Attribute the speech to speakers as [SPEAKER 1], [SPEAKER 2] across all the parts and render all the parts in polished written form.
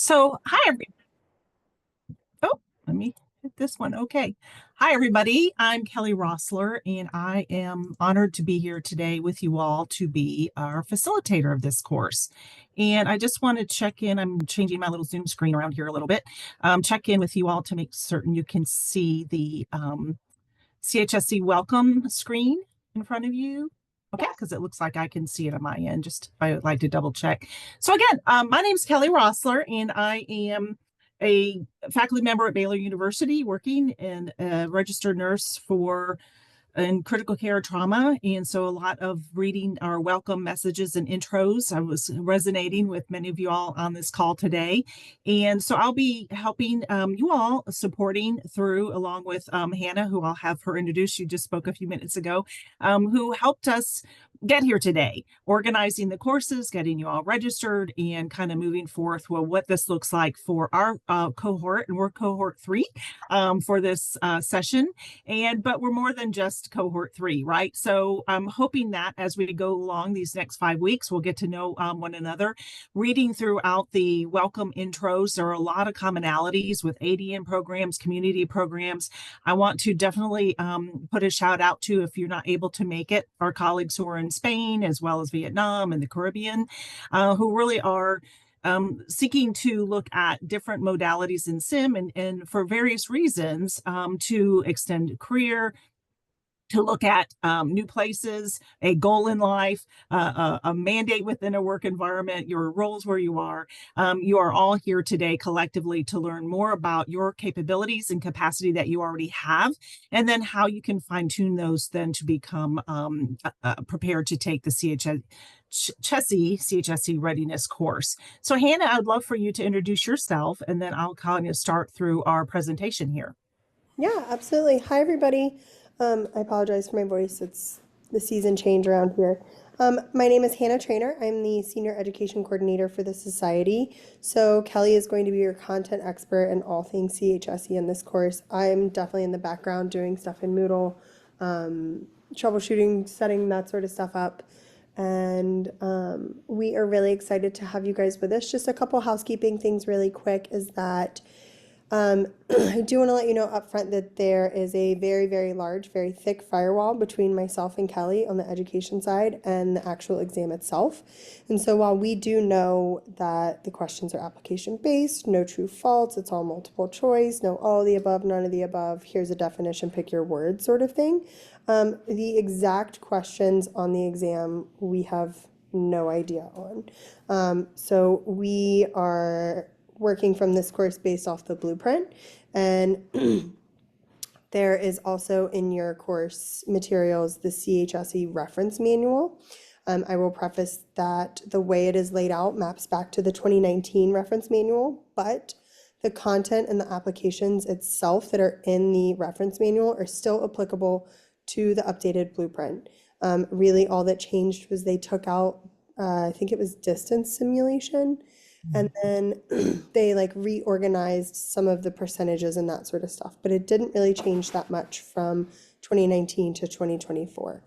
[SPEAKER 1] Hi, oh, let me hit this one. Okay. Hi, everybody. I'm Kelly Rossler, and I am honored to be here today with you all to be our facilitator of this course. And I just want to check in. I'm changing my little Zoom screen around here a little bit. Check in with you all to make certain you can see the CHSE welcome screen in front of you. Okay, because it looks like I can see it on my end. Just I would like to double check. So again, my name is Kelly Rossler, and I am a faculty member at Baylor University, working in a registered nurse for in critical care trauma. And so a lot of reading our welcome messages and intros. I was resonating with many of you all on this call today. And so I'll be helping you all, supporting through, along with Hannah, who I'll have her introduce. She just spoke a few minutes ago, who helped us get here today, organizing the courses, getting you all registered, and kind of moving forth what this looks like for our cohort. And we're cohort 3 for this session. But we're more than just cohort 3, right? So I'm hoping that as we go along these next 5 weeks, we'll get to know one another. Reading throughout the welcome intros, there are a lot of commonalities with ADN programs, community programs. I want to definitely put a shout out to, if you're not able to make it, our colleagues who are in Spain, as well as Vietnam and the Caribbean, who really are seeking to look at different modalities in SIM and for various reasons, to extend career, to look at new places, a goal in life, a mandate within a work environment, your roles where you are. You are all here today collectively to learn more about your capabilities and capacity that you already have, and then how you can fine tune those then to become prepared to take the CHSE readiness course. So Hannah, I'd love for you to introduce yourself, and then I'll kind of start through our presentation here.
[SPEAKER 2] Yeah, absolutely. Hi, everybody. I apologize for my voice. It's the season change around here. My name is Hannah Trainer. I'm the Senior Education Coordinator for the Society. So Kelly is going to be your content expert in all things CHSE in this course. I'm definitely in the background doing stuff in Moodle, troubleshooting, setting that sort of stuff up. And we are really excited to have you guys with us. Just a couple housekeeping things really quick is that I do want to let you know up front that there is a very, very large, very thick firewall between myself and Kelly on the education side and the actual exam itself. And so while we do know that the questions are application based, no true false, it's all multiple choice, no all of the above, none of the above, here's a definition, pick your word sort of thing. The exact questions on the exam, we have no idea on. So we are working from this course based off the blueprint, and there is also in your course materials the CHSE reference manual. I will preface that the way it is laid out maps back to the 2019 reference manual, but the content and the applications itself that are in the reference manual are still applicable to the updated blueprint. Really all that changed was they took out, I think it was distance simulation, and then they like reorganized some of the percentages and that sort of stuff, but it didn't really change that much from 2019 to 2024.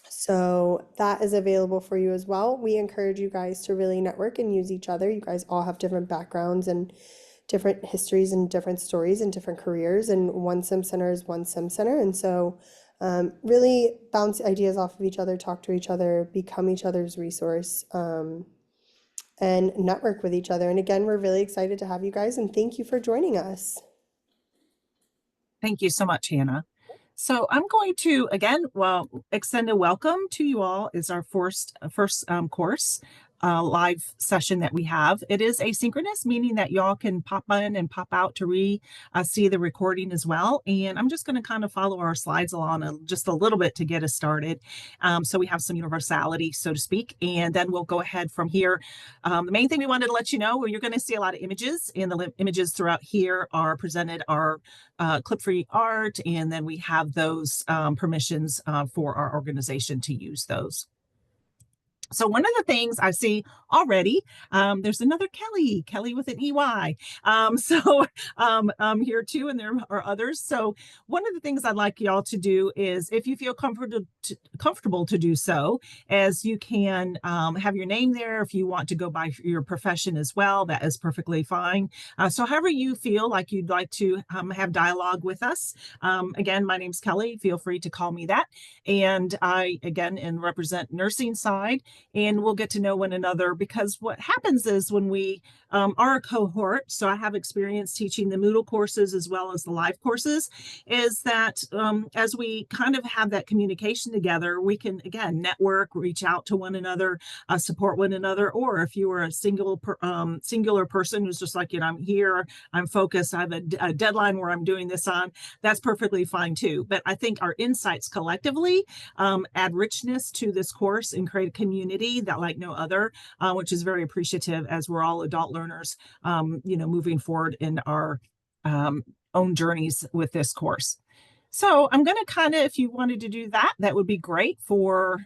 [SPEAKER 2] So that is available for you as well. We encourage you guys to really network and use each other. You guys all have different backgrounds and different histories and different stories and different careers, and one sim center is one sim center. And so really bounce ideas off of each other, talk to each other, become each other's resource, and network with each other. And again, we're really excited to have you guys, and thank you for joining us.
[SPEAKER 1] Thank you so much, Hannah. So I'm going to, again, extend a welcome to you all. It's our first course live session that we have. It is asynchronous, meaning that y'all can pop in and pop out to see the recording as well. And I'm just going to kind of follow our slides along just a little bit to get us started. So we have some universality, so to speak, and then we'll go ahead from here. The main thing we wanted to let you know, you're going to see a lot of images, and the images throughout here are presented are clip-free art, and then we have those permissions for our organization to use those. So one of the things I see already, there's another Kelly with an EY. I'm here too, and there are others. So one of the things I'd like y'all to do is, if you feel comfortable to do so, as you can have your name there. If you want to go by your profession as well, that is perfectly fine. So however you feel like you'd like to have dialogue with us. Again, my name's Kelly. Feel free to call me that. And I, again, represent nursing side, and we'll get to know one another, because what happens is when we are a cohort, so I have experience teaching the Moodle courses as well as the live courses, is that as we kind of have that communication together, we can, again, network, reach out to one another, support one another. Or if you are a singular person who's just like, I'm here, I'm focused, I have a deadline where I'm doing this on, that's perfectly fine too. But I think our insights collectively add richness to this course and create a community that like no other, which is very appreciative, as we're all adult learners, moving forward in our own journeys with this course. So I'm going to kind of, if you wanted to do that, that would be great for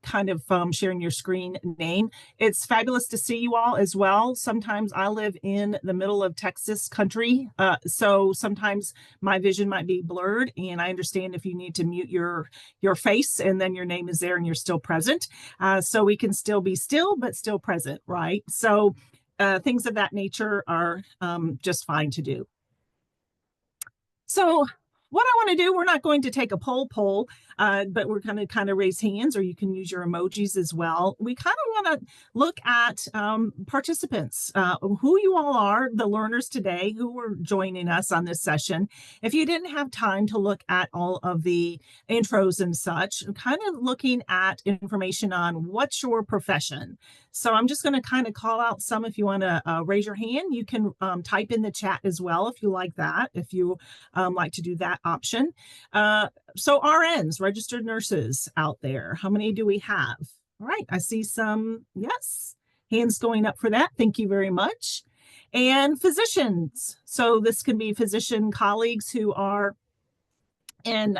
[SPEAKER 1] kind of sharing your screen name. It's fabulous to see you all as well. Sometimes I live in the middle of Texas country, so sometimes my vision might be blurred, and I understand if you need to mute your face and then your name is there and you're still present, so we can still be still but still present, right? So things of that nature are just fine to do. So what I want to do, we're not going to take a poll, but we're going to kind of raise hands, or you can use your emojis as well. We kind of want to look at participants, who you all are, the learners today who are joining us on this session. If you didn't have time to look at all of the intros and such, kind of looking at information on what's your profession. So I'm just going to kind of call out some. If you want to raise your hand, you can type in the chat as well if you like that, if you like to do that option. So RNs, registered nurses out there, how many do we have? All right, I see some, yes, hands going up for that. Thank you very much. And physicians. So this can be physician colleagues who are in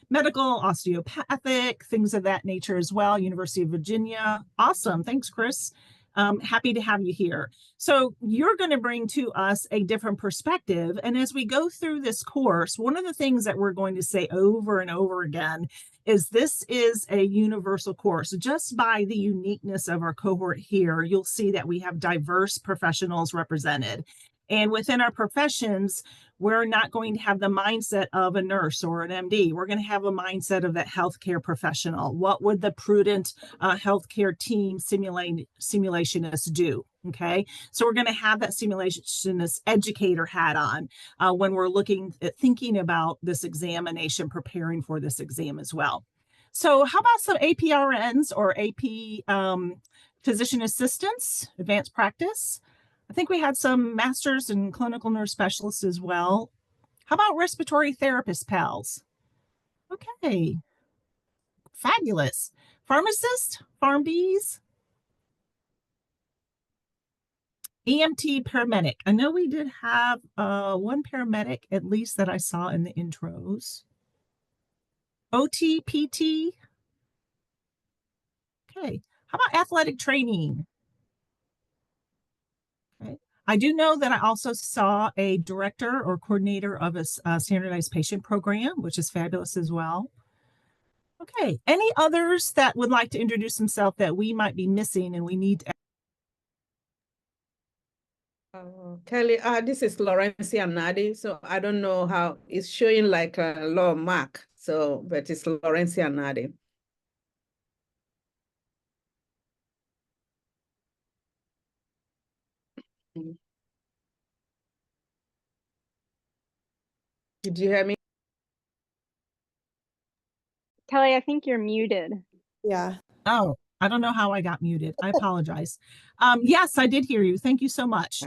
[SPEAKER 1] medical, osteopathic, things of that nature as well. University of Virginia. Awesome. Thanks, Chris. Happy to have you here. So you're going to bring to us a different perspective. And as we go through this course, one of the things that we're going to say over and over again is this is a universal course. Just by the uniqueness of our cohort here, you'll see that we have diverse professionals represented. And within our professions, we're not going to have the mindset of a nurse or an MD. We're going to have a mindset of that healthcare professional. What would the prudent healthcare team simulationist do? Okay, so we're going to have that simulationist educator hat on when we're thinking about this examination, preparing for this exam as well. So how about some APRNs or AP physician assistants, advanced practice? I think we had some masters in clinical nurse specialists as well. How about respiratory therapist pals? Okay, fabulous. Pharmacist, PharmDs, EMT paramedic. I know we did have one paramedic at least that I saw in the intros. OT, PT. Okay, how about athletic training? Okay. I do know that I also saw a director or coordinator of a standardized patient program, which is fabulous as well. Okay, any others that would like to introduce themselves that we might be missing and we need to?
[SPEAKER 3] Kelly, this is Laurencia Nadi. So I don't know how it's showing like a low mark. So, but it's Laurencia Nadi. Did you hear me?
[SPEAKER 4] Kelly, I think you're muted.
[SPEAKER 2] Yeah.
[SPEAKER 1] Oh, I don't know how I got muted. I apologize. Yes, I did hear you. Thank you so much.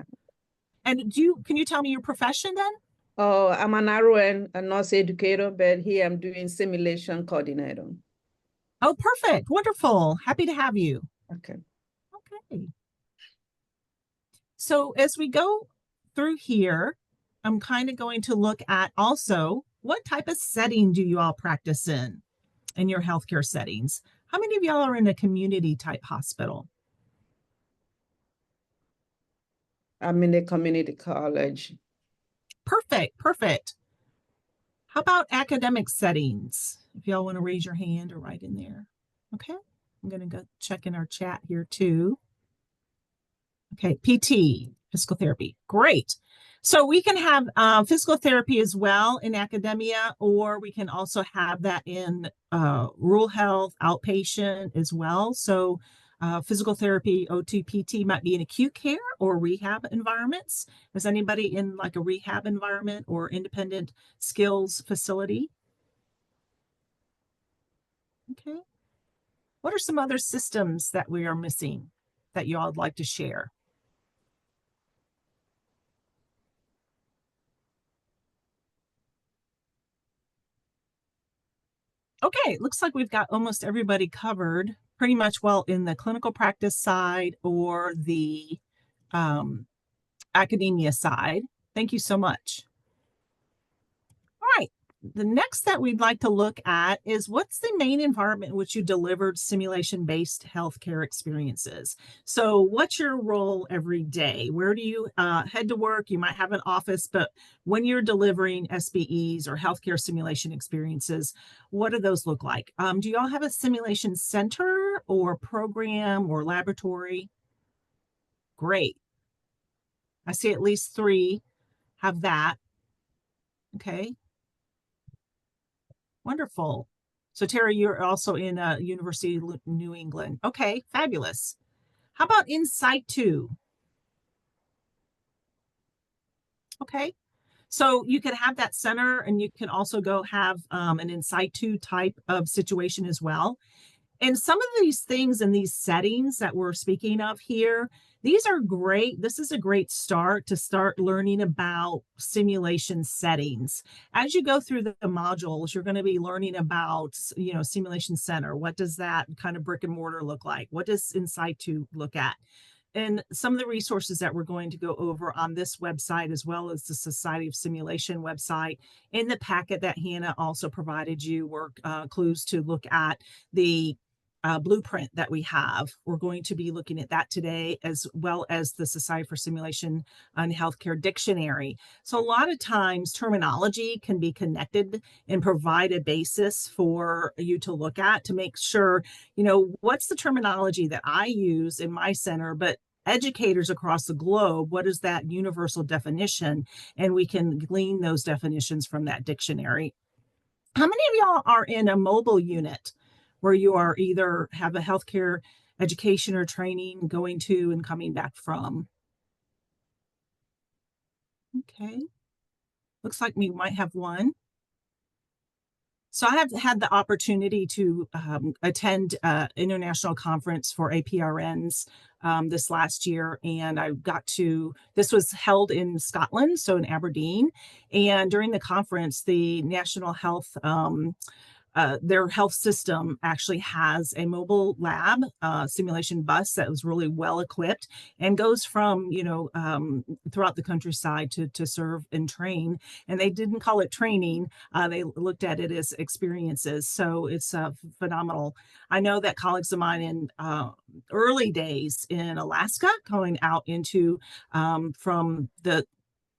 [SPEAKER 1] And can you tell me your profession then?
[SPEAKER 3] Oh, I'm an RN, a nurse educator, but here I'm doing simulation coordinator.
[SPEAKER 1] Oh, perfect. Wonderful. Happy to have you.
[SPEAKER 3] Okay.
[SPEAKER 1] Okay. So as we go through here, I'm kind of going to look at also what type of setting do you all practice in your healthcare settings? How many of y'all are in a community type hospital?
[SPEAKER 3] I'm in a community college.
[SPEAKER 1] Perfect, perfect. How about academic settings? If y'all want to raise your hand or write in there. Okay, I'm going to go check in our chat here too. Okay, PT, physical therapy. Great. So we can have physical therapy as well in academia, or we can also have that in rural health, outpatient as well. So physical therapy, OT, PT might be in acute care or rehab environments. Is anybody in like a rehab environment or independent skills facility? Okay. What are some other systems that we are missing that you all would like to share? Okay, it looks like we've got almost everybody covered pretty much well in the clinical practice side or the academia side. Thank you so much. All right, the next that we'd like to look at is what's the main environment in which you delivered simulation-based healthcare experiences? So what's your role every day? Where do you head to work? You might have an office, but when you're delivering SBEs or healthcare simulation experiences, what do those look like? Do you all have a simulation center or program or laboratory? Great. I see at least 3 have that. Okay. Wonderful. So Terry, you're also in University of New England. Okay, fabulous. How about in situ? Okay, so you can have that center and you can also go have an in situ type of situation as well. And some of these things in these settings that we're speaking of here, these are great. This is a great start to start learning about simulation settings. As you go through the modules, you're going to be learning about, simulation center. What does that kind of brick and mortar look like? What does in situ look at? And some of the resources that we're going to go over on this website, as well as the Society of Simulation website. In the packet that Hannah also provided you were clues to look at the blueprint that we have. We're going to be looking at that today, as well as the Society for Simulation and Healthcare Dictionary. So a lot of times terminology can be connected and provide a basis for you to look at to make sure, what's the terminology that I use in my center, but educators across the globe, what is that universal definition? And we can glean those definitions from that dictionary. How many of y'all are in a mobile unit where you are either have a healthcare education or training going to and coming back from? Okay. Looks like we might have one. So I have had the opportunity to attend an international conference for APRNs this last year, and this was held in Scotland, so in Aberdeen. And during the conference, the National Health their health system actually has a mobile lab simulation bus that was really well equipped and goes from throughout the countryside to serve and train. And they didn't call it training; they looked at it as experiences. So it's phenomenal. I know that colleagues of mine in early days in Alaska going out into from the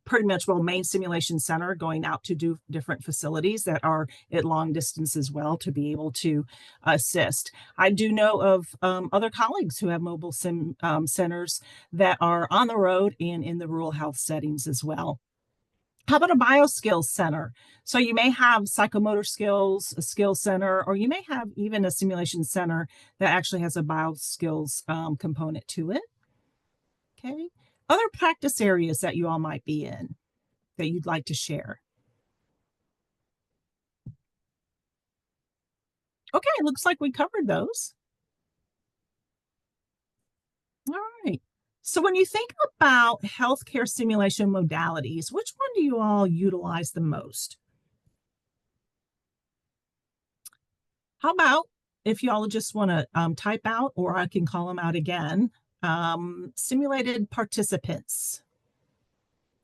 [SPEAKER 1] pretty much main simulation center going out to do different facilities that are at long distance as well to be able to assist. I do know of other colleagues who have mobile sim centers that are on the road and in the rural health settings as well. How about a bioskills center? So you may have psychomotor skills, a skill center, or you may have even a simulation center that actually has a bioskills component to it. Okay. Other practice areas that you all might be in that you'd like to share? Okay, looks like we covered those. All right. So when you think about healthcare simulation modalities, which one do you all utilize the most? How about if y'all just want to type out, or I can call them out again, simulated participants.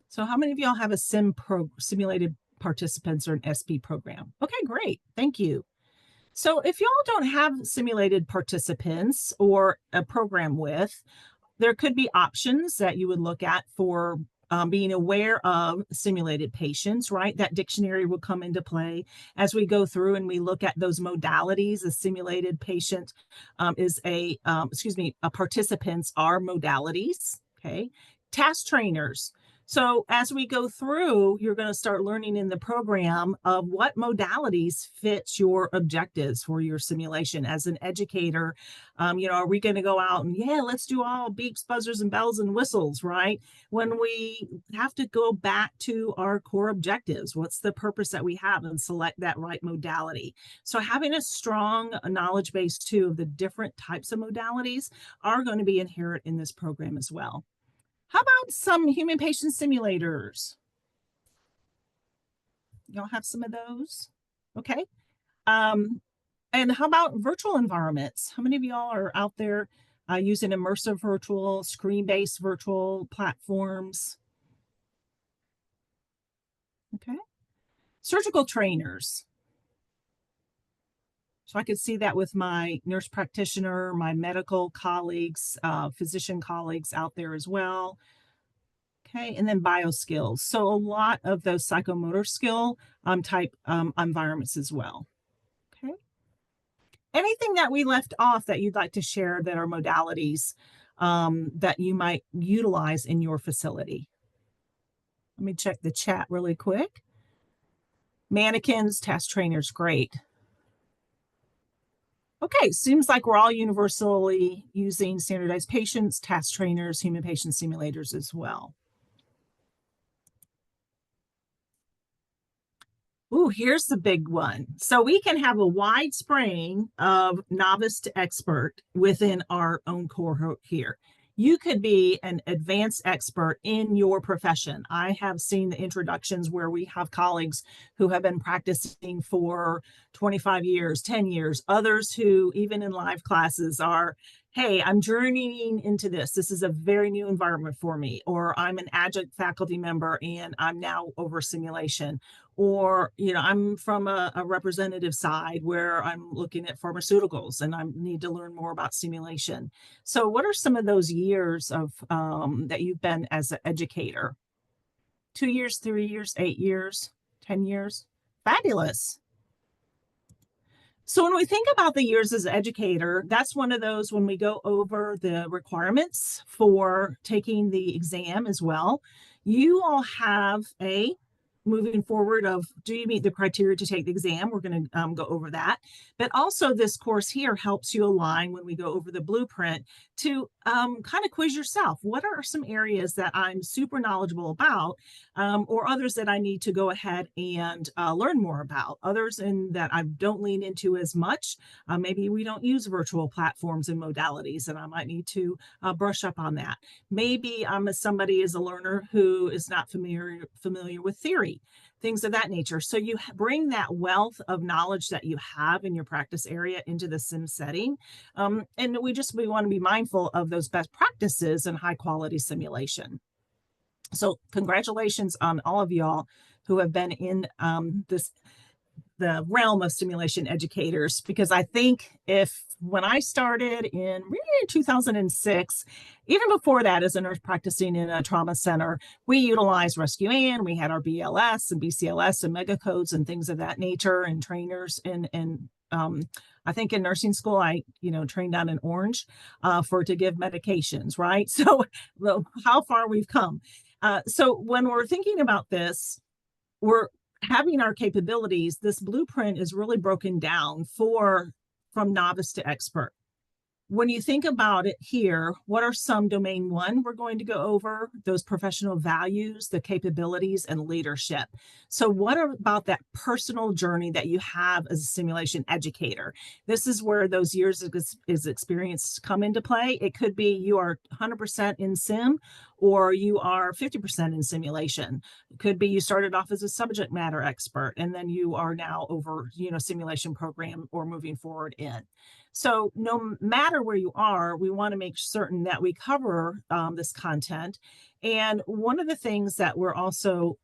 [SPEAKER 1] So how many of y'all have a simulated participants or an SP program? Okay, great. Thank you. So if y'all don't have simulated participants or a program with, there could be options that you would look at for being aware of simulated patients, right? That dictionary will come into play as we go through and we look at those modalities. A simulated patient participants are modalities, okay? Task trainers. So as we go through, you're going to start learning in the program of what modalities fits your objectives for your simulation. As an educator, are we going to go out and, yeah, let's do all beeps, buzzers, and bells and whistles, right? When we have to go back to our core objectives, what's the purpose that we have, and select that right modality. So having a strong knowledge base too of the different types of modalities are going to be inherent in this program as well. How about some human patient simulators? Y'all have some of those? Okay. And how about virtual environments? How many of y'all are out there using immersive virtual, screen-based virtual platforms? Okay. Surgical trainers. So I could see that with my nurse practitioner, my medical colleagues, physician colleagues out there as well. Okay, and then bioskills. So a lot of those psychomotor skill type environments as well. Okay. Anything that we left off that you'd like to share that are modalities that you might utilize in your facility? Let me check the chat really quick. Mannequins, task trainers, great. Okay, seems like we're all universally using standardized patients, task trainers, human patient simulators as well. Ooh, here's the big one. So we can have a wide spraying of novice to expert within our own cohort here. You could be an advanced expert in your profession. I have seen the introductions where we have colleagues who have been practicing for 25 years, 10 years, others who even in live classes are, hey, I'm journeying into this. This is a very new environment for me, or I'm an adjunct faculty member and I'm now over simulation. Or, I'm from a representative side where I'm looking at pharmaceuticals and I need to learn more about simulation. So what are some of those years of that you've been as an educator? 2 years, 3 years, 8 years, 10 years? Fabulous. So when we think about the years as an educator, that's one of those when we go over the requirements for taking the exam as well. You all have moving forward of, do you meet the criteria to take the exam? We're going to go over that. But also this course here helps you align when we go over the blueprint to kind of quiz yourself. What are some areas that I'm super knowledgeable about or others that I need to go ahead and learn more about? Others that I don't lean into as much. Maybe we don't use virtual platforms and modalities and I might need to brush up on that. Maybe I'm somebody as a learner who is not familiar with theory, things of that nature. So you bring that wealth of knowledge that you have in your practice area into the sim setting. And we want to be mindful of those best practices and high quality simulation. So congratulations on all of y'all who have been in the realm of simulation educators, because I think when I started in really 2006, even before that, as a nurse practicing in a trauma center, we utilized Rescue Ann, we had our BLS and BCLS and mega codes and things of that nature and trainers. And I think in nursing school, I trained on an orange to give medications, right? So how far we've come. So when we're thinking about this, we're having our capabilities. This blueprint is really broken down from novice to expert. When you think about it here, what are some domain one we're going to go over? Those professional values, the capabilities, and leadership. So what about that personal journey that you have as a simulation educator? This is where those years of experience come into play. It could be you are 100% in sim or you are 50% in simulation. It could be you started off as a subject matter expert and then you are now over, simulation program or moving forward in. So no matter where you are, we want to make certain that we cover this content. And one of the things that we're also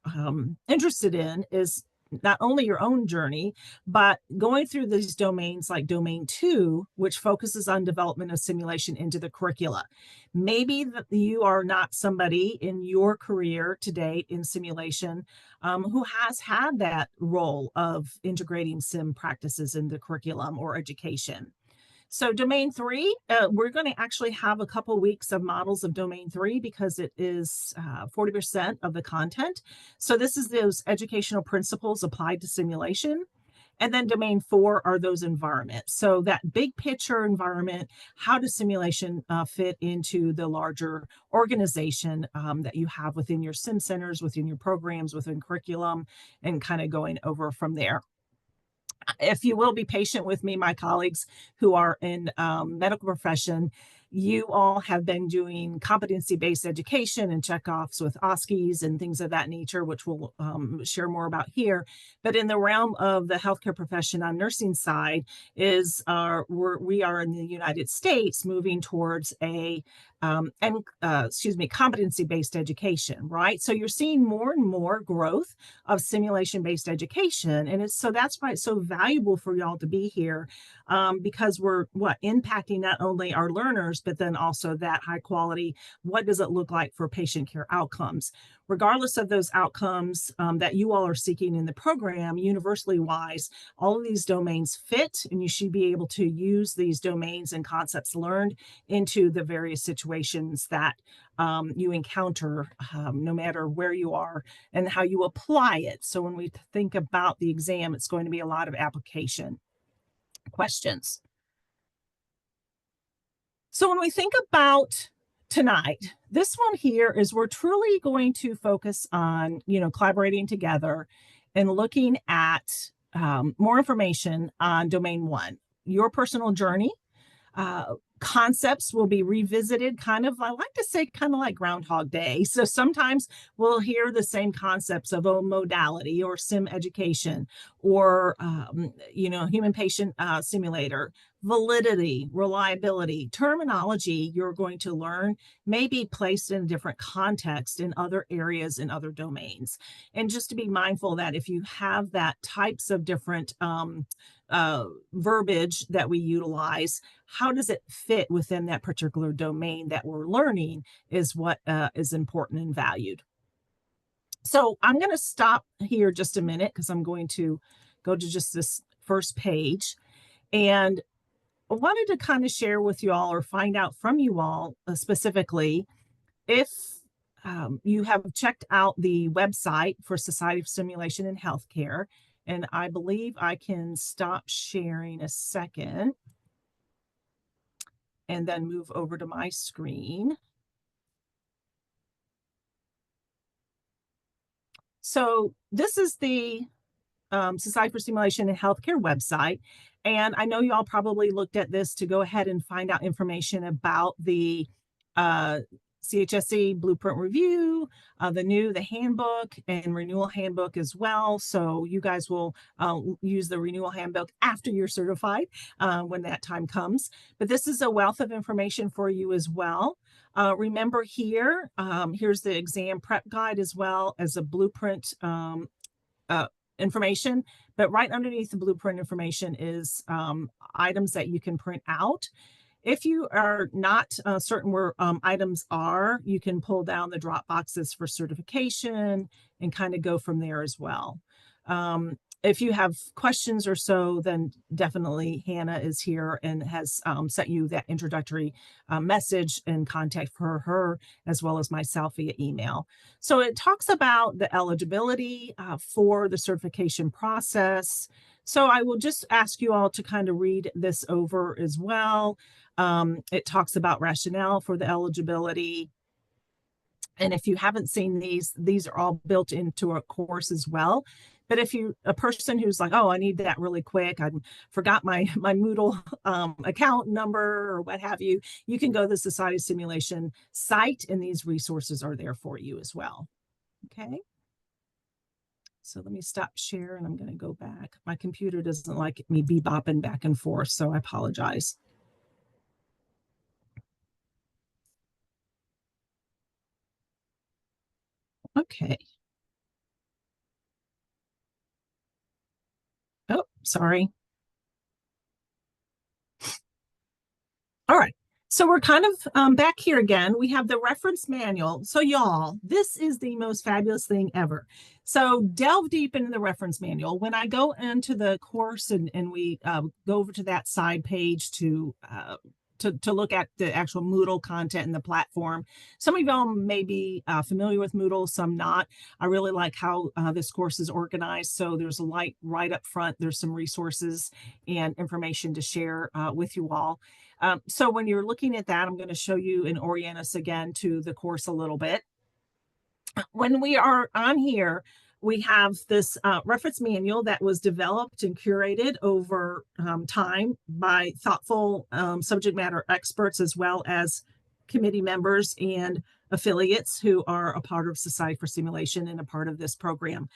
[SPEAKER 1] interested in is not only your own journey, but going through these domains like domain 2, which focuses on development of simulation into the curricula. Maybe that you are not somebody in your career to date in simulation who has had that role of integrating sim practices in the curriculum or education. So domain 3, we're going to actually have a couple weeks of models of domain 3 because it is 40% of the content. So this is those educational principles applied to simulation. And then domain 4 are those environments. So that big picture environment, how does simulation fit into the larger organization that you have within your sim centers, within your programs, within curriculum, and kind of going over from there. If you will be patient with me, my colleagues who are in medical profession, you all have been doing competency-based education and checkoffs with OSCEs and things of that nature, which we'll share more about here. But in the realm of the healthcare profession on nursing side is we are in the United States moving towards a competency-based education, right? So you're seeing more and more growth of simulation-based education. And so that's why it's so valuable for y'all to be here because we're impacting not only our learners, but then also that high quality, what does it look like for patient care outcomes? Regardless of those outcomes that you all are seeking in the program, universally wise, all of these domains fit, and you should be able to use these domains and concepts learned into the various situations that you encounter, no matter where you are and how you apply it. So when we think about the exam, it's going to be a lot of application questions. So when we think about tonight, this one here is we're truly going to focus on, collaborating together and looking at more information on domain 1, your personal journey. Concepts will be revisited I like to say kind of like Groundhog Day. So sometimes we'll hear the same concepts of a modality or sim education or, human patient simulator, validity, reliability, terminology you're going to learn may be placed in a different context in other areas, in other domains. And just to be mindful that if you have that types of different verbiage that we utilize, how does it fit within that particular domain that we're learning is what is important and valued. So I'm going to stop here just a minute because I'm going to go to just this first page. And I wanted to kind of share with you all or find out from you all specifically if you have checked out the website for Society of Simulation in Healthcare. And I believe I can stop sharing a second and then move over to my screen. So this is the Society for Simulation in Healthcare website. And I know you all probably looked at this to go ahead and find out information about the CHSE blueprint review, the handbook and renewal handbook as well. So you guys will use the renewal handbook after you're certified when that time comes. But this is a wealth of information for you as well. Remember here's the exam prep guide as well as a blueprint information, but right underneath the blueprint information is items that you can print out. If you are not certain where items are, you can pull down the drop boxes for certification and kind of go from there as well. If you have questions or so, then definitely Hannah is here and has sent you that introductory message and contact for her as well as myself via email. So it talks about the eligibility for the certification process. So I will just ask you all to kind of read this over as well. It talks about rationale for the eligibility. And if you haven't seen these are all built into a course as well. But if you're a person who's like, oh, I need that really quick, I forgot my Moodle account number or what have you, you can go to the Society of Simulation site and these resources are there for you as well. Okay. So let me stop share and I'm going to go back. My computer doesn't like me bebopping back and forth, so I apologize. Okay. Sorry. All right. So we're kind of back here again. We have the reference manual. So y'all, this is the most fabulous thing ever. So delve deep into the reference manual. When I go into the course and we go over to that side page to look at the actual Moodle content and the platform. Some of y'all may be familiar with Moodle, some not. I really like how this course is organized. So there's a light right up front. There's some resources and information to share with you all. So when you're looking at that, I'm going to show you and orient us again to the course a little bit. When we are on here, we have this reference manual that was developed and curated over time by thoughtful subject matter experts, as well as committee members and affiliates who are a part of Society for Simulation and a part of this program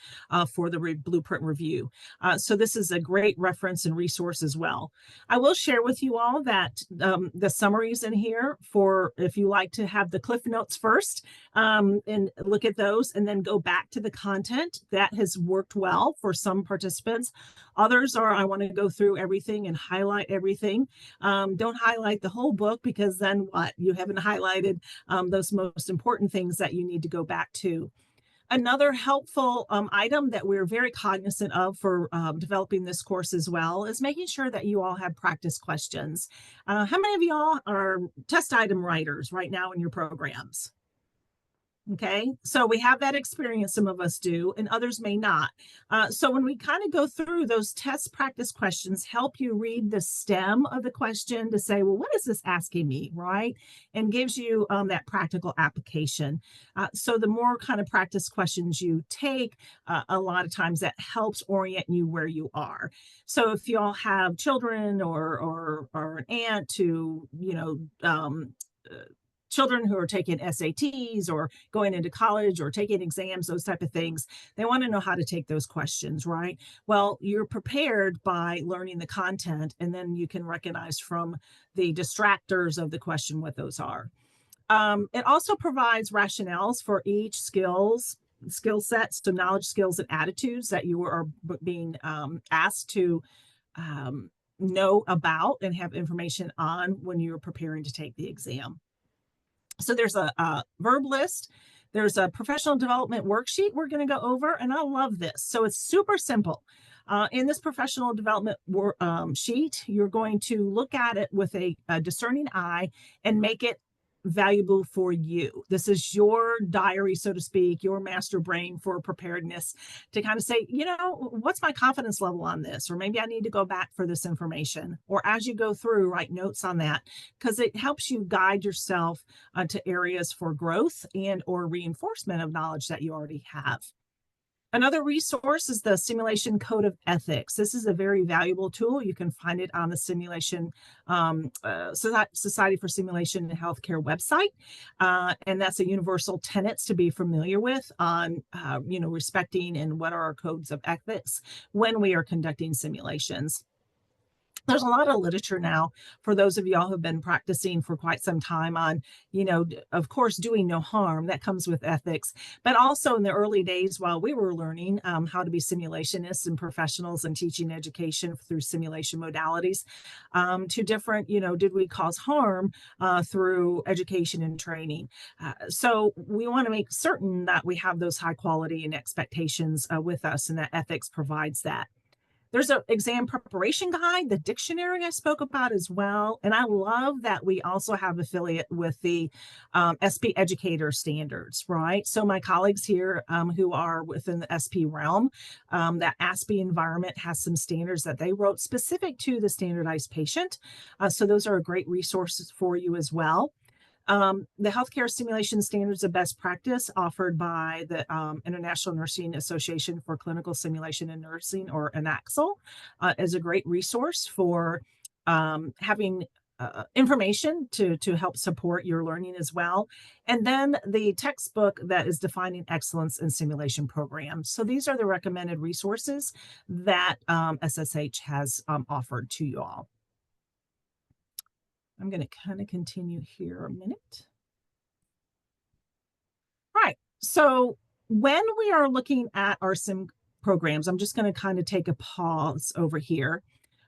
[SPEAKER 1] for the Blueprint Review. So this is a great reference and resource as well. I will share with you all that the summaries in here for if you like to have the Cliff Notes first and look at those and then go back to the content. That has worked well for some participants. Others are, I want to go through everything and highlight everything. Don't highlight the whole book, because then what? You haven't highlighted those most important things that you need to go back to. Another helpful item that we're very cognizant of for developing this course as well is making sure that you all have practice questions. How many of y'all are test item writers right now in your programs? Okay, so we have that experience, some of us do, and others may not. So when we kind of go through those test practice questions, help you read the stem of the question to say, well, what is this asking me, right? And gives you that practical application. So the more kind of practice questions you take, a lot of times that helps orient you where you are. So if y'all have children or an aunt who, children who are taking SATs or going into college or taking exams, those type of things, they want to know how to take those questions, right? Well, you're prepared by learning the content, and then you can recognize from the distractors of the question what those are. It also provides rationales for each skill sets, so knowledge, skills, and attitudes that you are being asked to know about and have information on when you're preparing to take the exam. So there's a verb list. There's a professional development worksheet we're going to go over, and I love this. So it's super simple. In this professional development sheet, you're going to look at it with a discerning eye and make it valuable for you. This is your diary, so to speak, your master brain for preparedness to kind of say, what's my confidence level on this? Or maybe I need to go back for this information. Or as you go through, write notes on that, because it helps you guide yourself to areas for growth and or reinforcement of knowledge that you already have. Another resource is the Simulation Code of Ethics. This is a very valuable tool. You can find it on the Simulation Society for Simulation and Healthcare website. And that's a universal tenets to be familiar with on, respecting and what are our codes of ethics when we are conducting simulations. There's a lot of literature now for those of y'all who have been practicing for quite some time on, of course, doing no harm. That comes with ethics, but also in the early days while we were learning how to be simulationists and professionals and teaching education through simulation modalities to different, did we cause harm through education and training? So we want to make certain that we have those high quality and expectations with us, and that ethics provides that. There's an exam preparation guide, the dictionary I spoke about as well. And I love that we also have affiliate with the SP Educator standards, right? So my colleagues here who are within the SP realm, that ASPE environment has some standards that they wrote specific to the standardized patient. So those are a great resources for you as well. The Healthcare Simulation Standards of Best Practice offered by the International Nursing Association for Clinical Simulation and Nursing, or INACSL, is a great resource for having information to help support your learning as well. And then the textbook that is defining excellence in simulation programs. So these are the recommended resources that SSH has offered to you all. I'm going to kind of continue here a minute. All right. So when we are looking at our sim programs. I'm just going to kind of take a pause over here.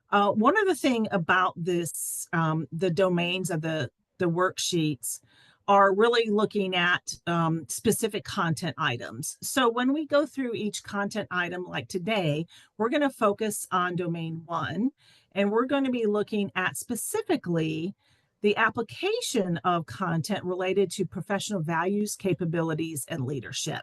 [SPEAKER 1] One other thing about this, the domains of the worksheets are really looking at specific content items. So when we go through each content item like today, we're going to focus on domain 1, and we're going to be looking at specifically the application of content related to professional values, capabilities, and leadership.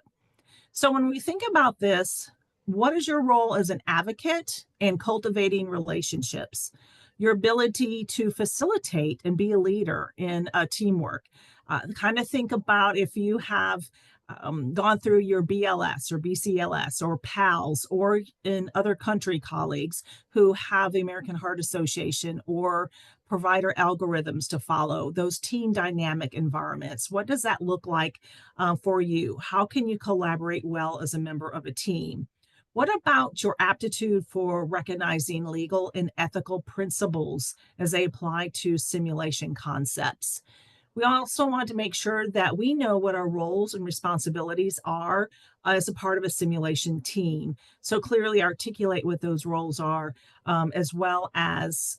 [SPEAKER 1] So when we think about this, what is your role as an advocate in cultivating relationships? Your ability to facilitate and be a leader in teamwork. Kind of think about if you have gone through your BLS or BCLS or PALS, or in other country colleagues who have the American Heart Association or provider algorithms to follow, those team dynamic environments. What does that look like for you? How can you collaborate well as a member of a team? What about your aptitude for recognizing legal and ethical principles as they apply to simulation concepts? We also want to make sure that we know what our roles and responsibilities are as a part of a simulation team. So clearly articulate what those roles are, as well as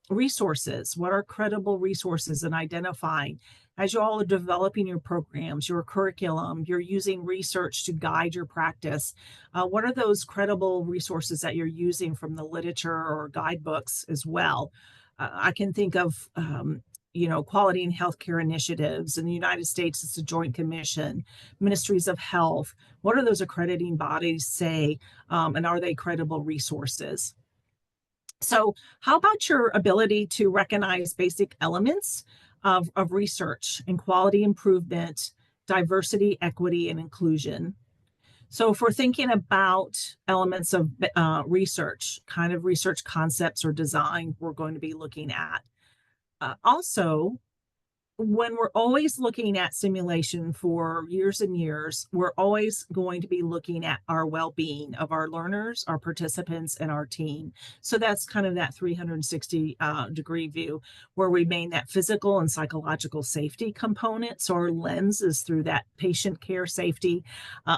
[SPEAKER 1] resources. What are credible resources, and identifying as you all are developing your programs, your curriculum, you're using research to guide your practice. What are those credible resources that you're using from the literature or guidebooks as well? I can think of quality and healthcare initiatives. In the United States, it's the Joint Commission, ministries of health. What are those accrediting bodies say, and are they credible resources? So how about your ability to recognize basic elements of research and quality improvement, diversity, equity, and inclusion? So if we're thinking about elements of research, kind of research concepts or design we're going to be looking at. Also, when we're always looking at simulation for years and years, we're always going to be looking at our well-being of our learners, our participants, and our team. So that's kind of that 360 degree view where we maintain that physical and psychological safety component. So our lens is through that patient care safety,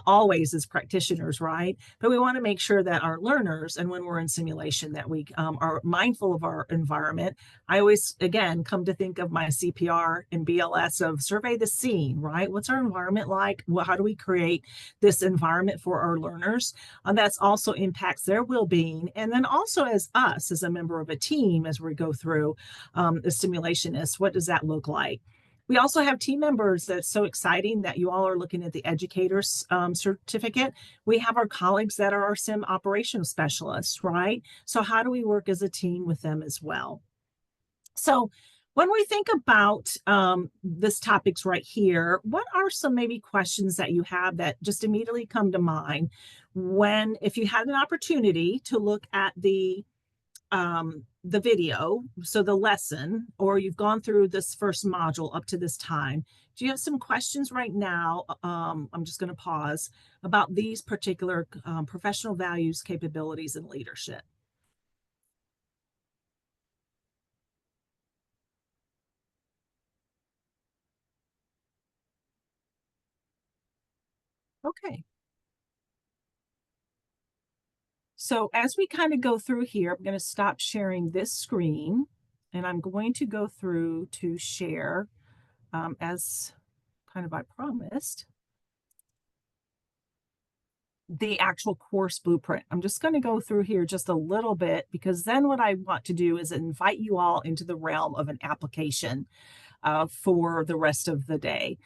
[SPEAKER 1] always as practitioners, right? But we want to make sure that our learners, and when we're in simulation, that we are mindful of our environment. I always, again, come to think of my CPR and BLS of survey the scene, right? What's our environment like? How do we create this environment for our learners? That's also impacts their well-being. And then also as us, as a member of a team, as we go through the simulationist, what does that look like? We also have team members that's so exciting that you all are looking at the educator's certificate. We have our colleagues that are our sim operations specialists, right? So how do we work as a team with them as well? So when we think about this topics right here, what are some maybe questions that you have that just immediately come to mind when, if you had an opportunity to look at the video, so the lesson, or you've gone through this first module up to this time, do you have some questions right now? I'm just going to pause about these particular professional values, capabilities, and leadership. Okay. So as we kind of go through here, I'm going to stop sharing this screen, and I'm going to go through to share, as kind of I promised, the actual course blueprint. I'm just going to go through here just a little bit, because then what I want to do is invite you all into the realm of an application for the rest of the day.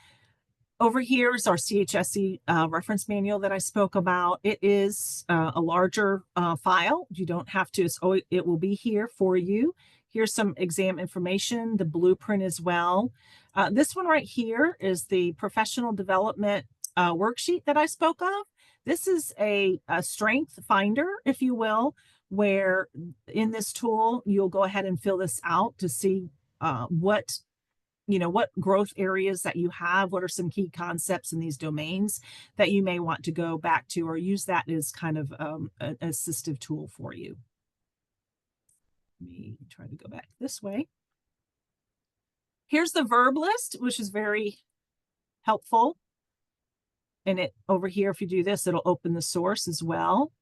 [SPEAKER 1] Over here is our CHSE reference manual that I spoke about. It is a larger file. You don't have to, it will be here for you. Here's some exam information, the blueprint as well. This one right here is the professional development worksheet that I spoke of. This is a strength finder, if you will, where in this tool, you'll go ahead and fill this out to see what growth areas that you have, what are some key concepts in these domains that you may want to go back to, or use that as kind of an assistive tool for you. Let me try to go back this way. Here's the verb list, which is very helpful. And it over here, if you do this, it'll open the source as well.